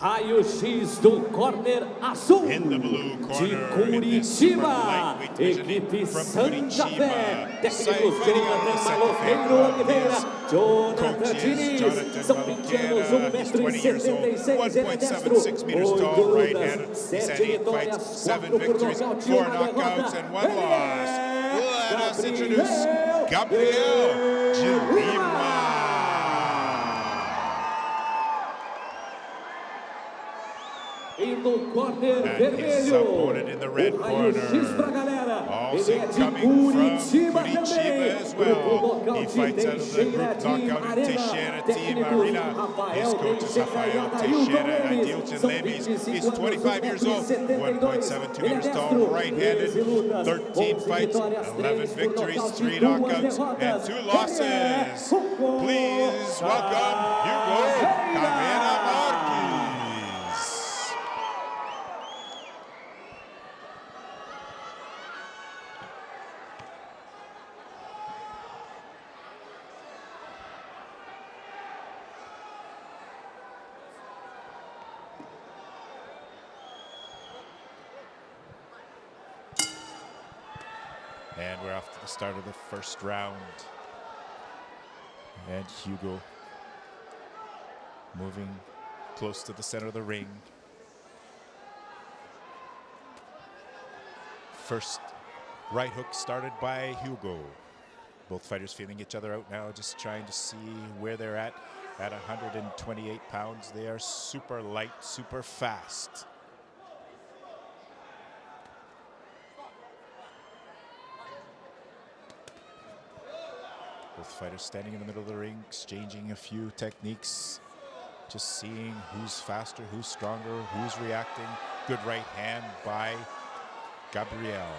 Raio-X do corner azul de Curitiba, equipe Santa Fé, técnicos Jonathan Maloqueiro Oliveira, Jonathan Diniz, são 20 anos, 1,76 m, ele é destro, 8 lutas, 7 vitórias, 4 por nocaute, 1 derrota, ele é Gabriel de Lima. E no corner vermelho, o raio-x pra galera, ele é de Curitiba também, grupo nocaute Teixeira Team Arena, técnicos Rafael Teixeira e Adailton Lemes, são 25 anos, 1,72 m, ele é destro, 13 lutas, 11 vitórias, 3 por nocaute, 2 derrotas, Hugo. Please welcome Hugo Caveira Marques. And we're off to the start of the first round. And Hugo moving close to the center of the ring. First right hook started by Hugo. Both fighters feeling each other out now, just trying to see where they're at 128 pounds. They are super light, super fast. Both fighters standing in the middle of the ring, exchanging a few techniques, just seeing who's faster, who's stronger, who's reacting. Good right hand by Gabriel.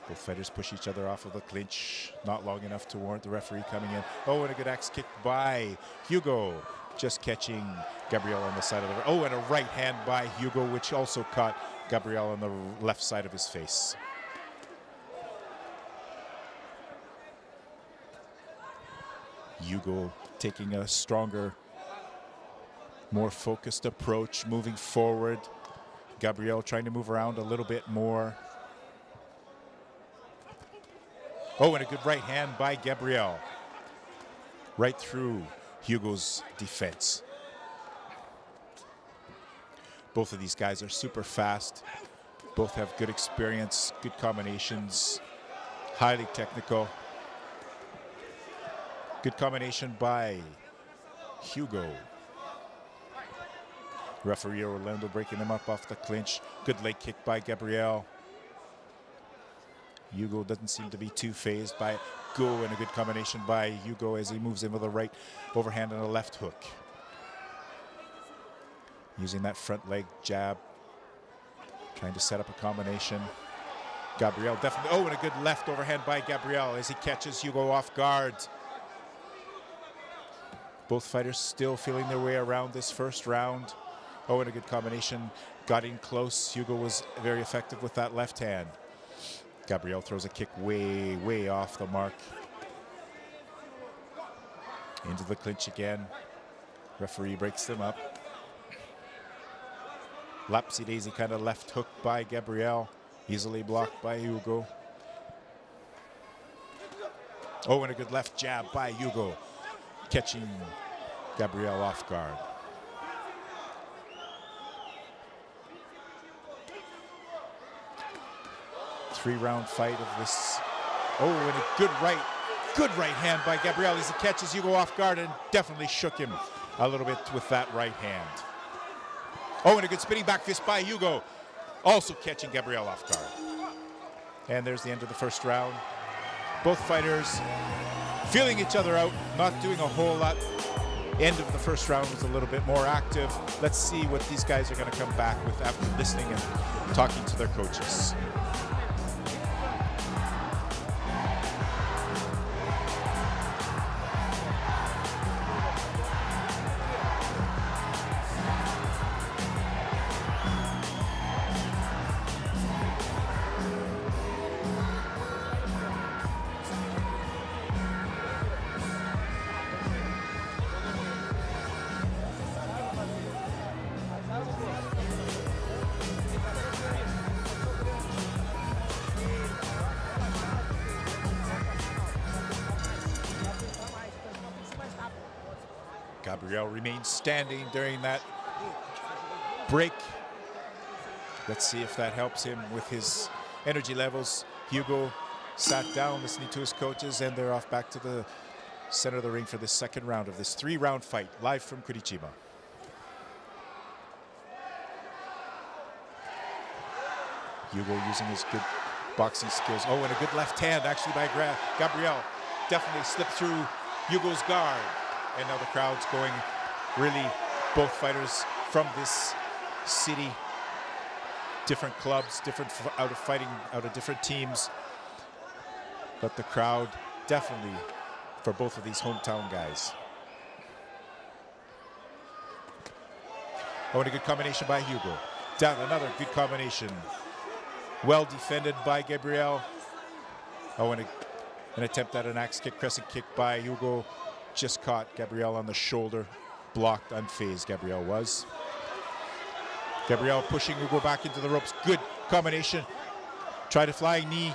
Both fighters push each other off of the clinch, not long enough to warrant the referee coming in. Oh, and a good axe kick by Hugo, just catching Gabriel on the side of the ring. Oh, and a right hand by Hugo, which also caught Gabriel on the left side of his face. Hugo taking a stronger, more focused approach, moving forward. Gabriel trying to move around a little bit more. Oh, and a good right hand by Gabriel. Right through Hugo's defense. Both of these guys are super fast. Both have good experience, good combinations, highly technical. Good combination by Hugo. Referee Orlando breaking them up off the clinch. Good leg kick by Gabriel. Hugo doesn't seem to be too phased by it. Go, and a good combination by Hugo as he moves in with a right overhand and a left hook. Using that front leg jab. Trying to set up a combination. Gabriel definitely, oh, and a good left overhand by Gabriel as he catches Hugo off guard. Both fighters still feeling their way around this first round. Oh, and a good combination. Got in close. Hugo was very effective with that left hand. Gabriel throws a kick way, way off the mark. Into the clinch again. Referee breaks them up. Lapsy-daisy kind of left hook by Gabriel. Easily blocked by Hugo. Oh, and a good left jab by Hugo, catching Gabriel off guard. Three-round fight of this. Oh, and a good right hand by Gabriel as he catches Hugo off guard and definitely shook him a little bit with that right hand. Oh, and a good spinning back fist by Hugo, also catching Gabriel off guard. And there's the end of the first round. Both fighters feeling each other out, not doing a whole lot. End of the first round was a little bit more active. Let's see what these guys are going to come back with after listening and talking to their coaches. Gabriel remains standing during that break. Let's see if that helps him with his energy levels. Hugo sat down listening to his coaches, and they're off back to the center of the ring for the second round of this 3-round fight, live from Curitiba. Hugo using his good boxing skills. Oh, and a good left hand actually by Gabriel. Definitely slipped through Hugo's guard. And now the crowd's going, really, both fighters from this city, different clubs, out of different teams. But the crowd definitely for both of these hometown guys. Oh, and a good combination by Hugo. Down, another good combination. Well defended by Gabriel. Oh, and an attempt at an axe kick, crescent kick by Hugo. Just caught Gabriel on the shoulder. Blocked, unfazed Gabriel was. Gabriel pushing Hugo back into the ropes. Good combination. Tried a flying knee.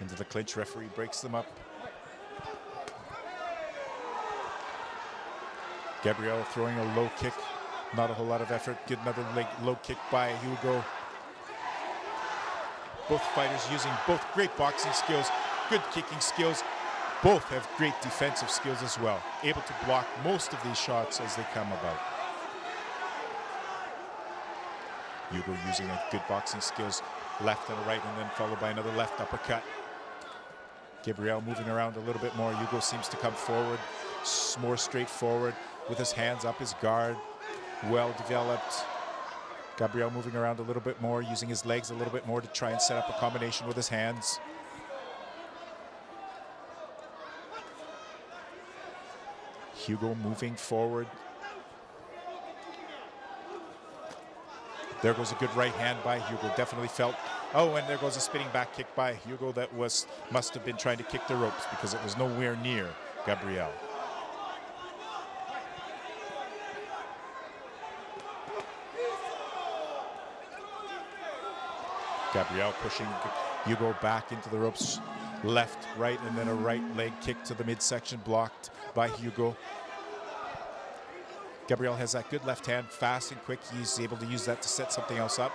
Into the clinch, referee breaks them up. Gabriel throwing a low kick. Not a whole lot of effort. Get another low kick by Hugo. Both fighters using both great boxing skills, good kicking skills. Both have great defensive skills as well. Able to block most of these shots as they come about. Hugo using a good boxing skills, left and a right, and then followed by another left uppercut. Gabriel moving around a little bit more. Hugo seems to come forward, more straightforward, with his hands up his guard. Well developed. Gabriel moving around a little bit more, using his legs a little bit more to try and set up a combination with his hands. Hugo moving forward. There goes a good right hand by Hugo, definitely felt. Oh, and there goes a spinning back kick by Hugo that must have been trying to kick the ropes because it was nowhere near Gabriel. Gabriel pushing Hugo back into the ropes, left, right, and then a right leg kick to the midsection, blocked by Hugo. Gabriel has that good left hand, fast and quick. He's able to use that to set something else up.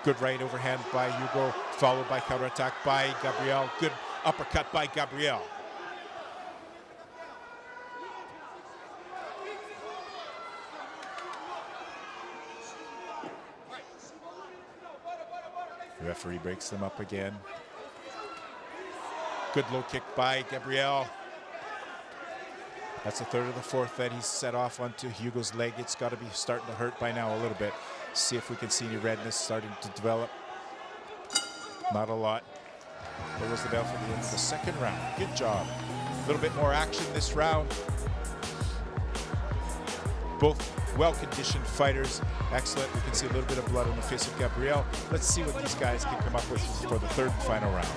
Good right overhand by Hugo, followed by counterattack by Gabriel. Good uppercut by Gabriel. The referee breaks them up again. Good low kick by Gabriel. That's the third of the fourth that he's set off onto Hugo's leg. It's got to be starting to hurt by now a little bit. See if we can see any redness starting to develop. Not a lot. There was the bell for the end of the second round. Good job. A little bit more action this round. Both well-conditioned fighters. Excellent. We can see a little bit of blood on the face of Gabriel. Let's see what these guys can come up with for the third and final round.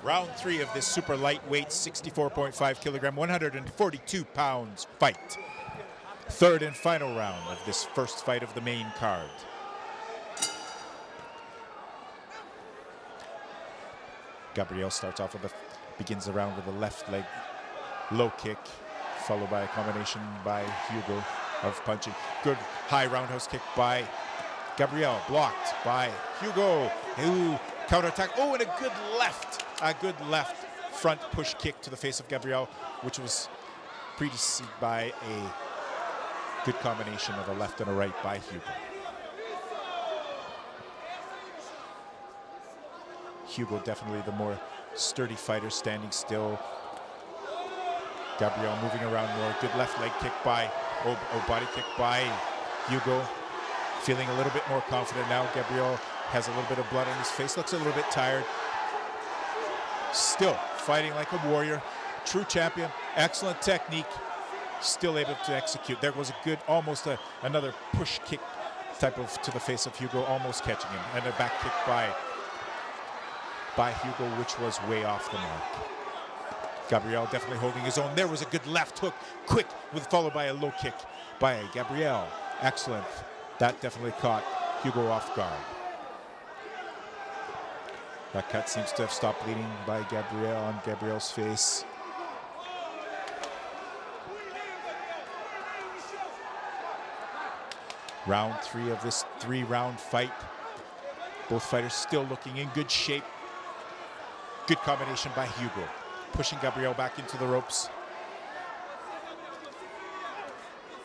Round three of this super lightweight, 64.5 kilogram, 142 pounds fight. Third and final round of this first fight of the main card. Gabriel starts off begins the round with a left leg low kick, followed by a combination by Hugo of punching. Good high roundhouse kick by Gabriel, blocked by Hugo, who counterattack. Oh, and a good left front push kick to the face of Gabriel, which was preceded by a good combination of a left and a right by Hugo. Hugo definitely the more sturdy fighter, standing still. Gabriel moving around more. Good left leg kick by, body kick by Hugo. feeling a little bit more confident now. Gabriel has a little bit of blood on his face, looks a little bit tired. Still fighting like a warrior, true champion, excellent technique, still able to execute. There was a good, almost another push kick type of to the face of Hugo, almost catching him, and a back kick by Hugo, which was way off the mark. Gabriel definitely holding his own. There was a good left hook, quick, followed by a low kick by Gabriel. Excellent. That definitely caught Hugo off guard. That cut seems to have stopped bleeding by Gabriel on Gabriel's face. Round 3 of this 3-round fight. Both fighters still looking in good shape. Good combination by Hugo, pushing Gabriel back into the ropes.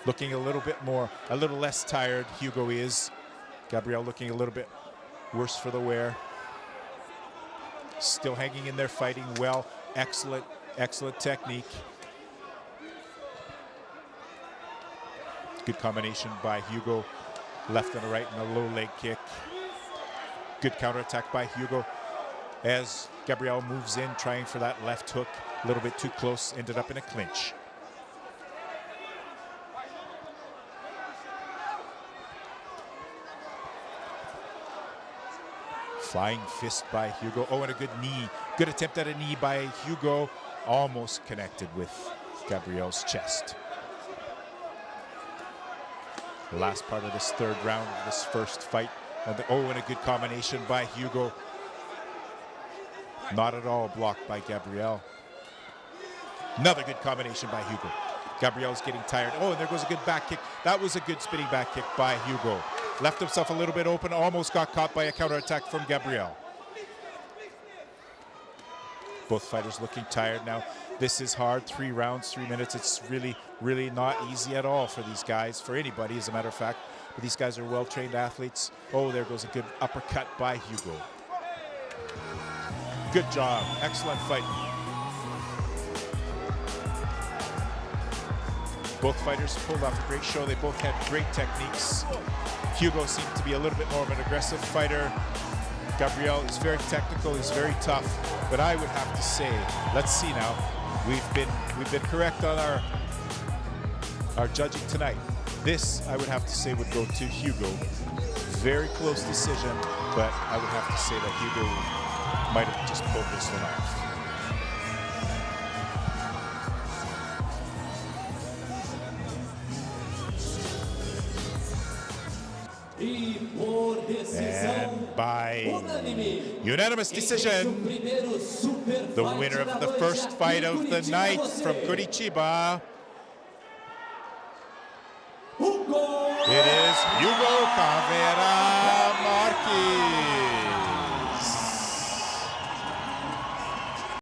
Looking a little less tired, Hugo is. Gabriel looking a little bit worse for the wear. Still hanging in there, fighting well. Excellent, excellent technique. Good combination by Hugo. Left and a right and a low leg kick. Good counterattack by Hugo. As Gabriel moves in, trying for that left hook. A little bit too close, ended up in a clinch. Flying fist by Hugo. Oh, and a good knee. Good attempt at a knee by Hugo. Almost connected with Gabriel's chest. The last part of this 3rd round of this first fight. And a good combination by Hugo. Not at all blocked by Gabriel. Another good combination by Hugo. Gabriel's getting tired. Oh, and there goes a good back kick. That was a good spinning back kick by Hugo. Left himself a little bit open, almost got caught by a counterattack from Gabriel. Both fighters looking tired now. This is hard, 3 rounds, 3 minutes. It's really, really not easy at all for these guys, for anybody, as a matter of fact. But these guys are well-trained athletes. Oh, there goes a good uppercut by Hugo. Good job, excellent fight. Both fighters pulled off a great show. They both had great techniques. Hugo seemed to be a little bit more of an aggressive fighter. Gabriel is very technical, he's very tough. But I would have to say, let's see now. We've been correct on our judging tonight. This, I would have to say, would go to Hugo. Very close decision, but I would have to say that Hugo might have just pulled this one off. And by unanimous decision, the winner of the first fight of the night from Curitiba, it is Hugo Caveira Marques.